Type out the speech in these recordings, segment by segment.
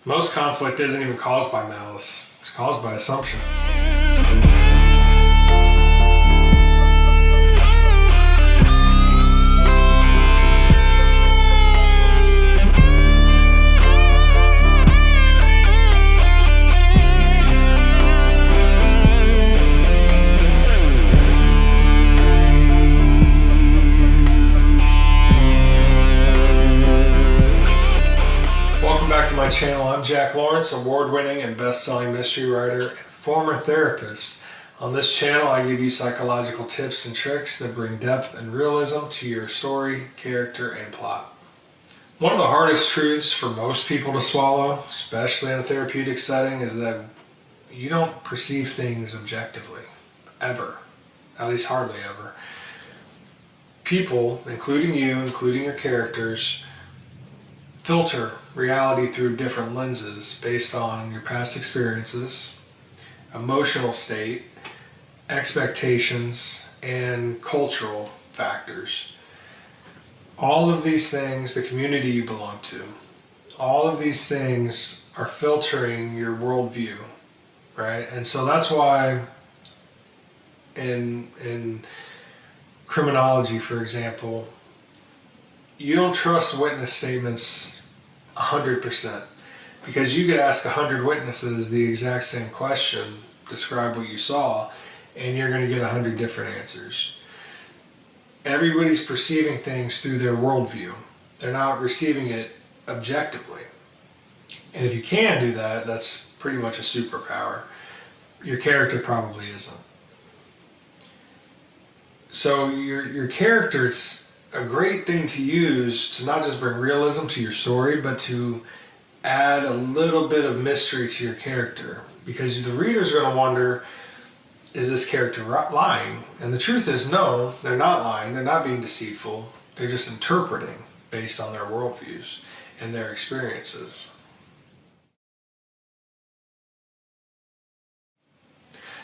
Most conflict isn't even caused by malice, it's caused by assumption. Back to my channel. I'm Jack Lawrence, award-winning and best-selling mystery writer and former therapist. On this channel, I give you psychological tips and tricks that bring depth and realism to your story, character, and plot. One of the hardest truths for most people to swallow, especially in a therapeutic setting, is that you don't perceive things objectively, ever. At least hardly ever. People, including you, including your characters, filter reality through different lenses based on your past experiences, emotional state, expectations, and cultural factors. All of these things, the community you belong to, all of these things are filtering your worldview, right? And so that's why in criminology, for example, you don't trust witness statements 100%, because you could ask 100 witnesses the exact same question, describe what you saw, and you're going to get 100 different answers. Everybody's perceiving things through their worldview. They're not receiving it objectively. And if you can do that, that's pretty much a superpower. Your character probably isn't. So your character, it's a great thing to use to not just bring realism to your story, but to add a little bit of mystery to your character. Because the reader's going to wonder, is this character lying? And the truth is, no, they're not lying. They're not being deceitful. They're just interpreting based on their worldviews and their experiences.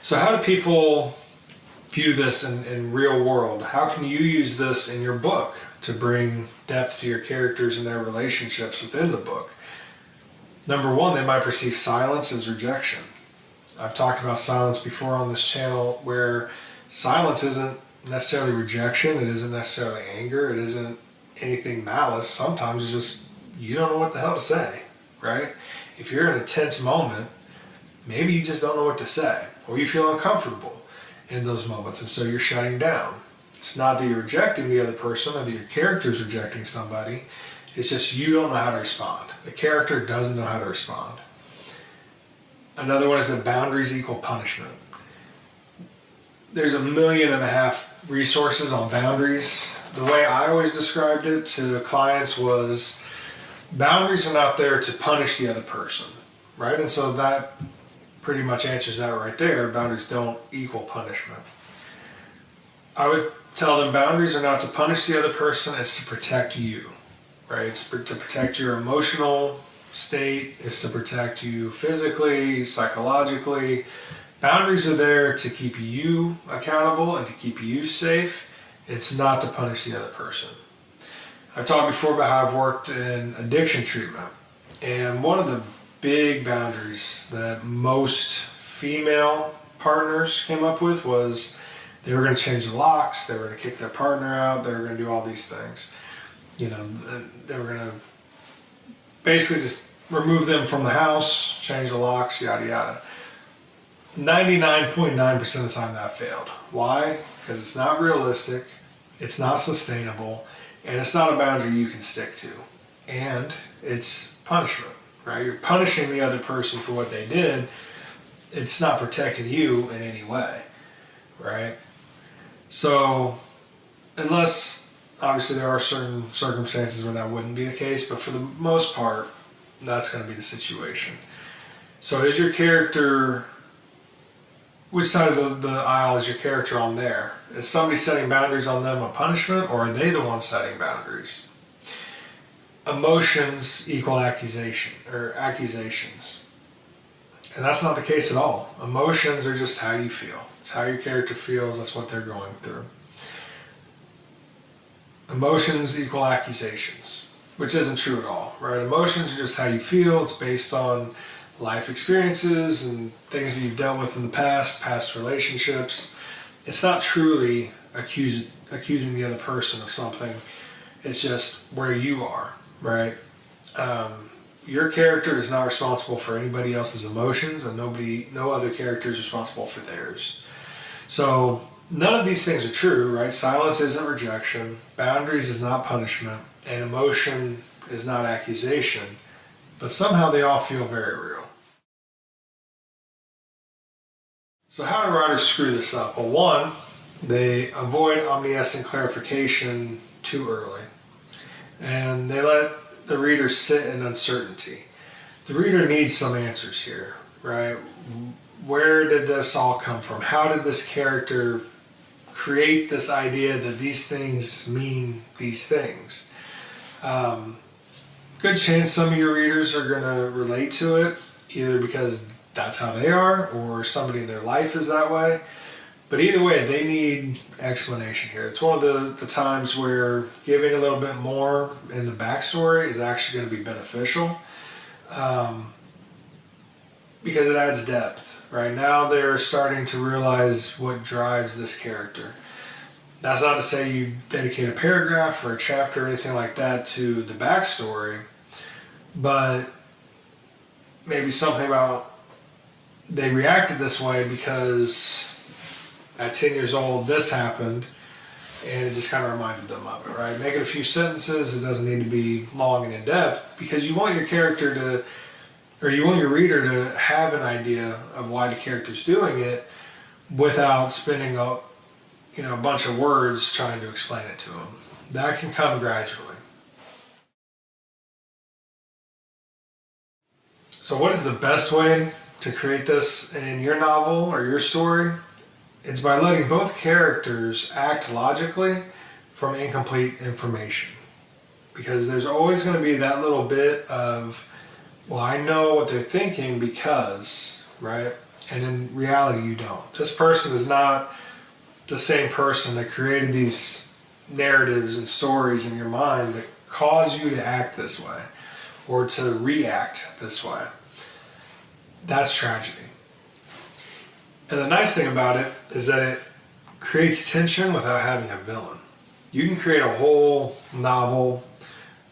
So how do people view this in real world? How can you use this in your book to bring depth to your characters and their relationships within the book? Number one, they might perceive silence as rejection. I've talked about silence before on this channel, where silence isn't necessarily rejection, it isn't necessarily anger, it isn't anything malice. Sometimes it's just you don't know what the hell to say, right? If you're in a tense moment, maybe you just don't know what to say, or you feel uncomfortable in those moments, and so you're shutting down. It's not that you're rejecting the other person or that your character's rejecting somebody. It's just you don't know how to respond. The character doesn't know how to respond. Another one is that boundaries equal punishment. There's 1.5 million resources on boundaries. The way I always described it to clients was, boundaries are not there to punish the other person, right? And so that pretty much answers that right there. Boundaries don't equal punishment. I would tell them boundaries are not to punish the other person, it's to protect you, right? It's to protect your emotional state, it's to protect you physically, psychologically. Boundaries are there to keep you accountable and to keep you safe. It's not to punish the other person. I've talked before about how I've worked in addiction treatment, and one of the big boundaries that most female partners came up with was they were going to change the locks, they were going to kick their partner out, they were going to do all these things. You know, they were going to basically just remove them from the house, change the locks, yada yada. 99.9% of the time that failed. Why? Because it's not realistic, it's not sustainable, and it's not a boundary you can stick to. And it's punishment. Right? You're punishing the other person for what they did. It's not protecting you in any way, right? So, unless, obviously there are certain circumstances where that wouldn't be the case, but for the most part, that's going to be the situation. So is your character, which side of the aisle is your character on there? Is somebody setting boundaries on them a punishment, or are they the ones setting boundaries? Emotions equal accusations. And that's not the case at all. Emotions are just how you feel. It's how your character feels, that's what they're going through. Emotions equal accusations. which isn't true at all, right? Emotions are just how you feel. It's based on life experiences and things that you've dealt with in the past relationships. It's not truly accusing the other person of something. It's just where you are, right? Your character is not responsible for anybody else's emotions, and no other character is responsible for theirs. So none of these things are true, right? Silence isn't rejection, boundaries is not punishment, and emotion is not accusation, but somehow they all feel very real. So how do writers screw this up? Well, one, they avoid omniscient clarification too early, and they let the reader sit in uncertainty. The reader needs some answers here, right? Where did this all come from? How did this character create this idea that these things mean these things? Good chance some of your readers are going to relate to it, either because that's how they are or somebody in their life is that way. But either way, they need explanation here. It's one of the times where giving a little bit more in the backstory is actually going to be beneficial, because it adds depth. Right now they're starting to realize what drives this character. That's not to say you dedicate a paragraph or a chapter or anything like that to the backstory, but maybe something about they reacted this way because at 10 years old this happened, and it just kind of reminded them of it, right? Make it a few sentences. It doesn't need to be long and in depth, because you want your character to, or you want your reader to have an idea of why the character's doing it without spending a bunch of words trying to explain it to them. That can come gradually. So what is the best way to create this in your novel or your story? It's by letting both characters act logically from incomplete information. Because there's always going to be that little bit of, well, I know what they're thinking because, right? And in reality, you don't. This person is not the same person that created these narratives and stories in your mind that cause you to act this way or to react this way. That's tragedy. And the nice thing about it is that it creates tension without having a villain. You can create a whole novel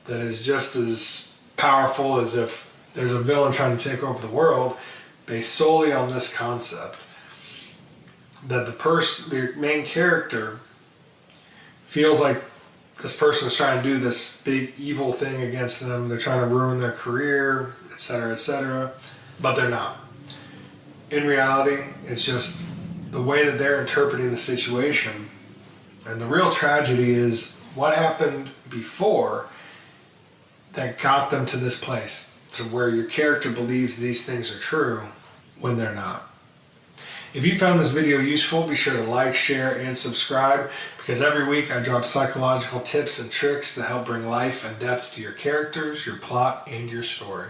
that is just as powerful as if there's a villain trying to take over the world, based solely on this concept. That the main character feels like this person is trying to do this big evil thing against them. They're trying to ruin their career, etc., but they're not. In reality, it's just the way that they're interpreting the situation. And the real tragedy is what happened before that got them to this place, to where your character believes these things are true when they're not. If you found this video useful, be sure to like, share, and subscribe, because every week I drop psychological tips and tricks that help bring life and depth to your characters, your plot, and your story.